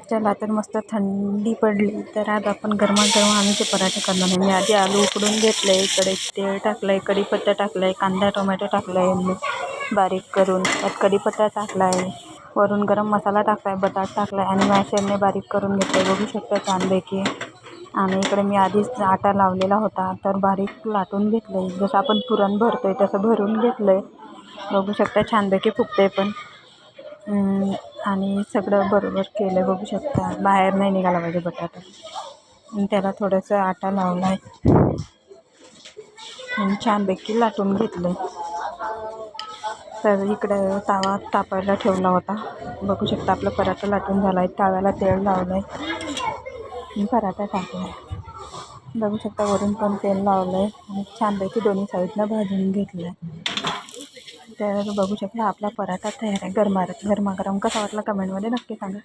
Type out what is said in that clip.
चला तर मस्त थंडी पडली तर आज आपण गरमागरम आलूचे पराठे करणार आहे. मी आधी आलू उकडून घेतलं आहे, इकडे तेल टाकलं आहे, कढीपत्ता टाकला आहे, कांदा टोमॅटो टाकला आहे बारीक करून, त्यात कढीपत्ता टाकला आहे, वरून गरम मसाला टाकला आहे, बटाटा टाकला आहे आणि मॅशरने बारीक करून घेतलं आहे. बघू शकता छानपैकी. आणि इकडे मी आधीच आटा लावलेला होता तर बारीक लाटून घेतलं आहे, जसं आपण पुरण भरतो आहे तसं भरून घेतलं आहे. बघू शकता छानपैकी फुगते पण. आणि सगळं बरोबर केलं. बघू शकता बाहेर नाही निघाला पाहिजे बटाटा. त्याला थोडंसं आटा लावला आहे आणि छानपैकी लाटून घेतलं. तर इकडं तावा तापायला ठेवला होता. बघू शकता आपला पराठा लाटून झाला आहे. ताव्याला तेल लावलं आहे आणि पराठा टाकला आहे. बघू शकता वरून पण तेल लावलं आहे आणि छानपैकी दोन्ही साईडनं भाजून घेतलं आहे. तर बघू शकता आपला पराठा तयार आहे. गरमागरम कसा वाटला कमेंटमध्ये नक्की सांगा.